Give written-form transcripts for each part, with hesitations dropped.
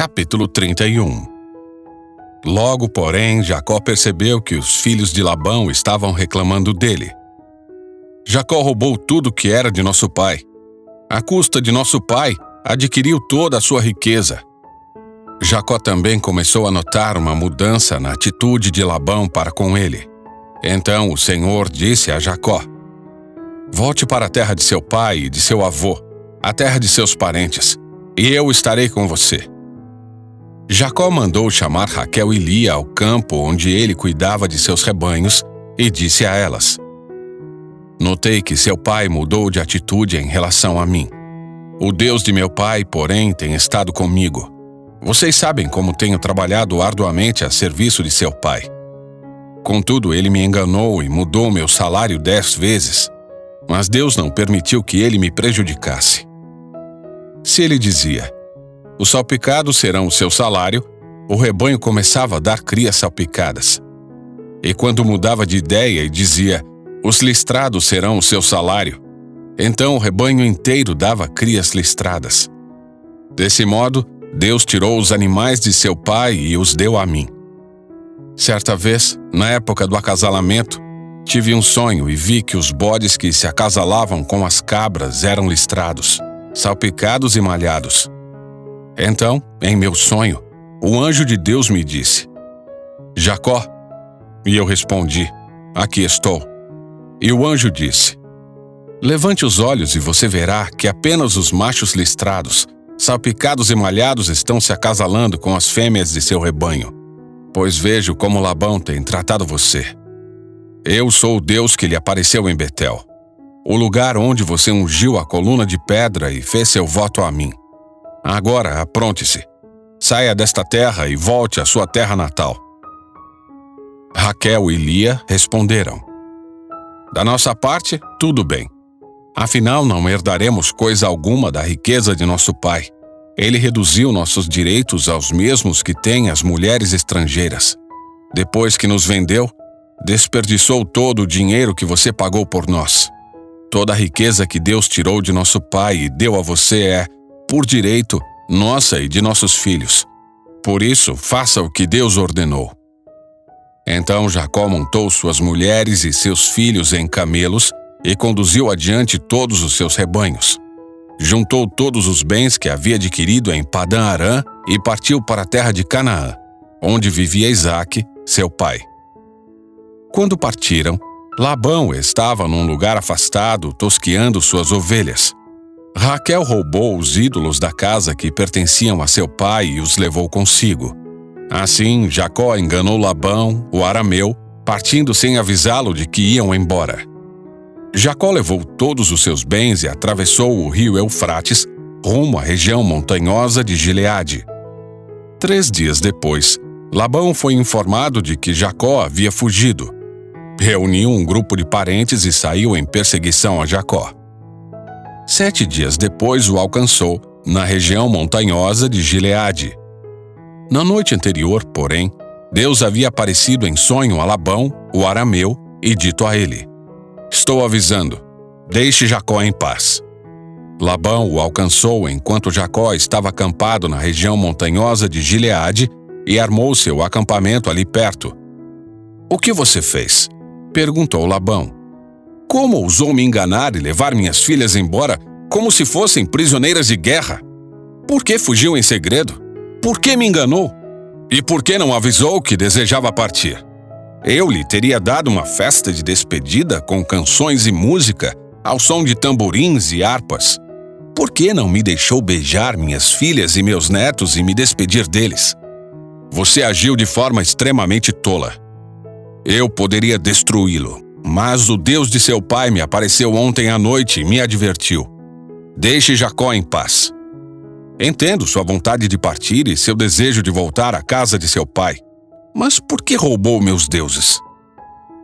Capítulo 31. Logo, porém, Jacó percebeu que os filhos de Labão estavam reclamando dele. Jacó roubou tudo que era de nosso pai. À custa de nosso pai, adquiriu toda a sua riqueza. Jacó também começou a notar uma mudança na atitude de Labão para com ele. Então o Senhor disse a Jacó: volte para a terra de seu pai e de seu avô, a terra de seus parentes, e eu estarei com você. Jacó mandou chamar Raquel e Lia ao campo onde ele cuidava de seus rebanhos e disse a elas: notei que seu pai mudou de atitude em relação a mim. O Deus de meu pai, porém, tem estado comigo. Vocês sabem como tenho trabalhado arduamente a serviço de seu pai. Contudo, ele me enganou e mudou meu salário 10 vezes, mas Deus não permitiu que ele me prejudicasse. Se ele dizia: os salpicados serão o seu salário, o rebanho começava a dar crias salpicadas. E quando mudava de ideia e dizia: os listrados serão o seu salário, então o rebanho inteiro dava crias listradas. Desse modo, Deus tirou os animais de seu pai e os deu a mim. Certa vez, na época do acasalamento, tive um sonho e vi que os bodes que se acasalavam com as cabras eram listrados, salpicados e malhados. Então, em meu sonho, o anjo de Deus me disse: Jacó. E eu respondi: aqui estou. E o anjo disse: levante os olhos e você verá que apenas os machos listrados, salpicados e malhados estão se acasalando com as fêmeas de seu rebanho, pois vejo como Labão tem tratado você. Eu sou o Deus que lhe apareceu em Betel, o lugar onde você ungiu a coluna de pedra e fez seu voto a mim. Agora apronte-se, saia desta terra e volte à sua terra natal. Raquel e Lia responderam: da nossa parte, tudo bem. Afinal, não herdaremos coisa alguma da riqueza de nosso pai. Ele reduziu nossos direitos aos mesmos que têm as mulheres estrangeiras. Depois que nos vendeu, desperdiçou todo o dinheiro que você pagou por nós. Toda a riqueza que Deus tirou de nosso pai e deu a você é, por direito, nossa e de nossos filhos. Por isso, faça o que Deus ordenou. Então Jacó montou suas mulheres e seus filhos em camelos e conduziu adiante todos os seus rebanhos. Juntou todos os bens que havia adquirido em Padã-Arã e partiu para a terra de Canaã, onde vivia Isaque, seu pai. Quando partiram, Labão estava num lugar afastado, tosqueando suas ovelhas. Raquel roubou os ídolos da casa que pertenciam a seu pai e os levou consigo. Assim, Jacó enganou Labão, o arameu, partindo sem avisá-lo de que iam embora. Jacó levou todos os seus bens e atravessou o rio Eufrates, rumo à região montanhosa de Gileade. 3 dias depois, Labão foi informado de que Jacó havia fugido. Reuniu um grupo de parentes e saiu em perseguição a Jacó. 7 dias depois o alcançou, na região montanhosa de Gileade. Na noite anterior, porém, Deus havia aparecido em sonho a Labão, o arameu, e dito a ele: estou avisando, deixe Jacó em paz. Labão o alcançou enquanto Jacó estava acampado na região montanhosa de Gileade e armou seu acampamento ali perto. O que você fez? Perguntou Labão. Como ousou me enganar e levar minhas filhas embora como se fossem prisioneiras de guerra? Por que fugiu em segredo? Por que me enganou? E por que não avisou que desejava partir? Eu lhe teria dado uma festa de despedida com canções e música, ao som de tamborins e harpas. Por que não me deixou beijar minhas filhas e meus netos e me despedir deles? Você agiu de forma extremamente tola. Eu poderia destruí-lo, mas o Deus de seu pai me apareceu ontem à noite e me advertiu: deixe Jacó em paz. Entendo sua vontade de partir e seu desejo de voltar à casa de seu pai. Mas por que roubou meus deuses?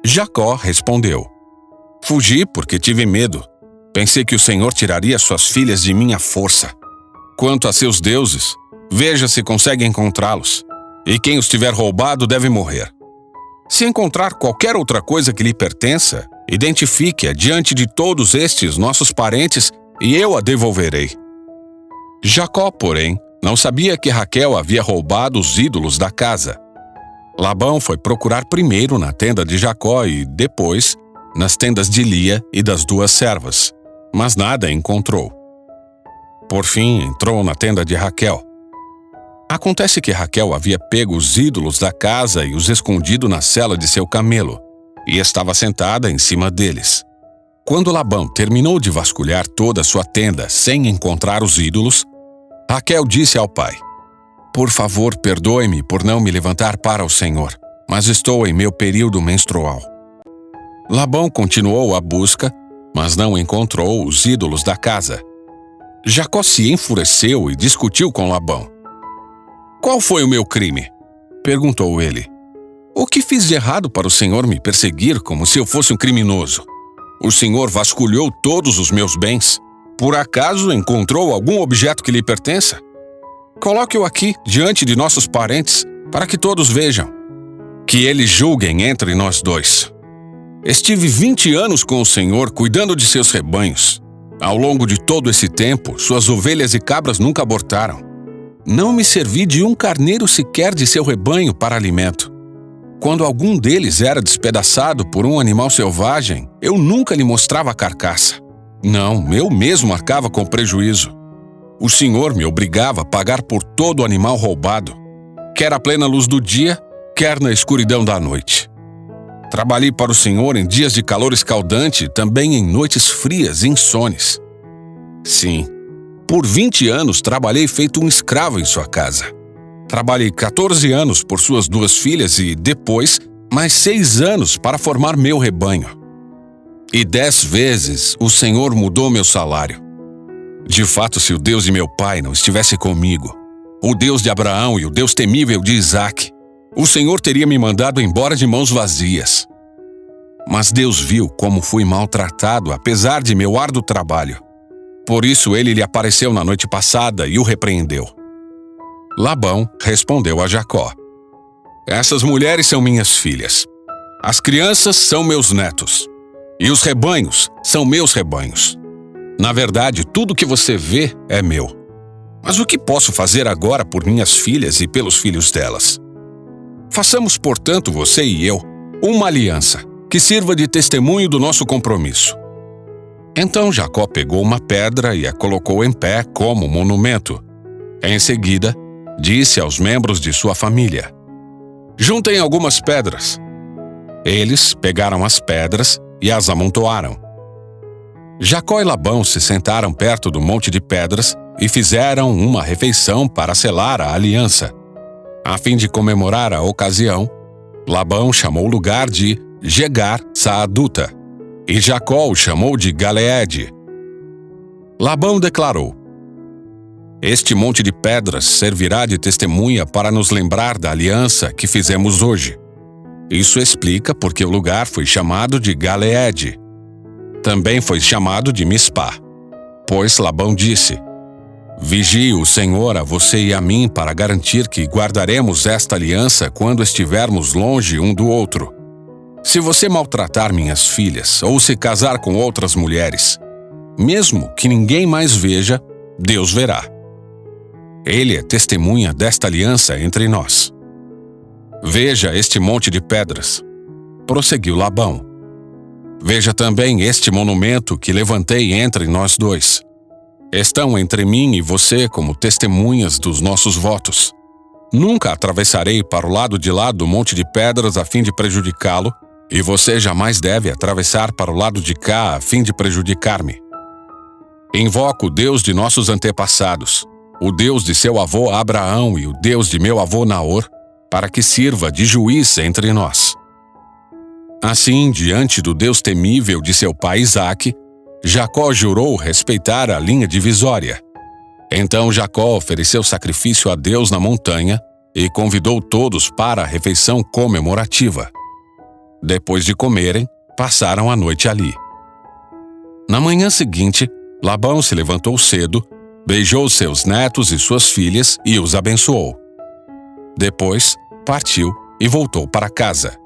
Jacó respondeu: fugi porque tive medo. Pensei que o Senhor tiraria suas filhas de minha força. Quanto a seus deuses, veja se consegue encontrá-los. E quem os tiver roubado deve morrer. Se encontrar qualquer outra coisa que lhe pertença, identifique-a diante de todos estes nossos parentes e eu a devolverei. Jacó, porém, Não sabia que Raquel havia roubado os ídolos da casa. Labão foi procurar primeiro na tenda de Jacó e, depois, nas tendas de Lia e das 2 servas, mas nada encontrou. Por fim, entrou na tenda de Raquel. Acontece que Raquel havia pego os ídolos da casa e os escondido na sela de seu camelo, e estava sentada em cima deles. Quando Labão terminou de vasculhar toda a sua tenda sem encontrar os ídolos, Raquel disse ao pai: "Por favor, perdoe-me por não me levantar para o Senhor, mas estou em meu período menstrual." Labão continuou a busca, mas não encontrou os ídolos da casa. Jacó se enfureceu e discutiu com Labão. "Qual foi o meu crime?" perguntou ele. "O que fiz de errado para o Senhor me perseguir como se eu fosse um criminoso? O Senhor vasculhou todos os meus bens. Por acaso encontrou algum objeto que lhe pertença? Coloque-o aqui, diante de nossos parentes, para que todos vejam. Que eles julguem entre nós 2. Estive 20 anos com o Senhor cuidando de seus rebanhos. Ao longo de todo esse tempo, suas ovelhas e cabras nunca abortaram. Não me servi de um carneiro sequer de seu rebanho para alimento. Quando algum deles era despedaçado por um animal selvagem, eu nunca lhe mostrava a carcaça. Não, eu mesmo arcava com prejuízo. O Senhor me obrigava a pagar por todo animal roubado, quer à plena luz do dia, quer na escuridão da noite. Trabalhei para o Senhor em dias de calor escaldante e também em noites frias e insones. Sim, por 20 anos trabalhei feito um escravo em sua casa. Trabalhei 14 anos por suas 2 filhas e, depois, mais 6 anos para formar meu rebanho. E 10 vezes o Senhor mudou meu salário. De fato, se o Deus de meu pai não estivesse comigo, o Deus de Abraão e o Deus temível de Isaque, o Senhor teria me mandado embora de mãos vazias. Mas Deus viu como fui maltratado apesar de meu árduo trabalho. Por isso ele lhe apareceu na noite passada e o repreendeu." Labão respondeu a Jacó: "Essas mulheres são minhas filhas. As crianças são meus netos. E os rebanhos são meus rebanhos. Na verdade, tudo que você vê é meu. Mas o que posso fazer agora por minhas filhas e pelos filhos delas? Façamos, portanto, você e eu, uma aliança, que sirva de testemunho do nosso compromisso." Então Jacó pegou uma pedra e a colocou em pé como monumento. Em seguida, disse aos membros de sua família: "Juntem algumas pedras." Eles pegaram as pedras e as amontoaram. Jacó e Labão se sentaram perto do monte de pedras e fizeram uma refeição para selar a aliança. A fim de comemorar a ocasião, Labão chamou o lugar de Jegar Saaduta e Jacó o chamou de Galeede. Labão declarou: "Este monte de pedras servirá de testemunha para nos lembrar da aliança que fizemos hoje." Isso explica porque o lugar foi chamado de Galeede. Também foi chamado de Mispá, pois Labão disse: "Vigie o Senhor a você e a mim para garantir que guardaremos esta aliança quando estivermos longe um do outro. Se você maltratar minhas filhas ou se casar com outras mulheres, mesmo que ninguém mais veja, Deus verá. Ele é testemunha desta aliança entre nós. Veja este monte de pedras," prosseguiu Labão. "Veja também este monumento que levantei entre nós 2. Estão entre mim e você como testemunhas dos nossos votos. Nunca atravessarei para o lado de lá do monte de pedras a fim de prejudicá-lo, e você jamais deve atravessar para o lado de cá a fim de prejudicar-me. Invoco o Deus de nossos antepassados, o Deus de seu avô Abraão e o Deus de meu avô Naor, para que sirva de juiz entre nós." Assim, diante do Deus temível de seu pai Isaque, Jacó jurou respeitar a linha divisória. Então Jacó ofereceu sacrifício a Deus na montanha e convidou todos para a refeição comemorativa. Depois de comerem, passaram a noite ali. Na manhã seguinte, Labão se levantou cedo, beijou seus netos e suas filhas e os abençoou. Depois, partiu e voltou para casa.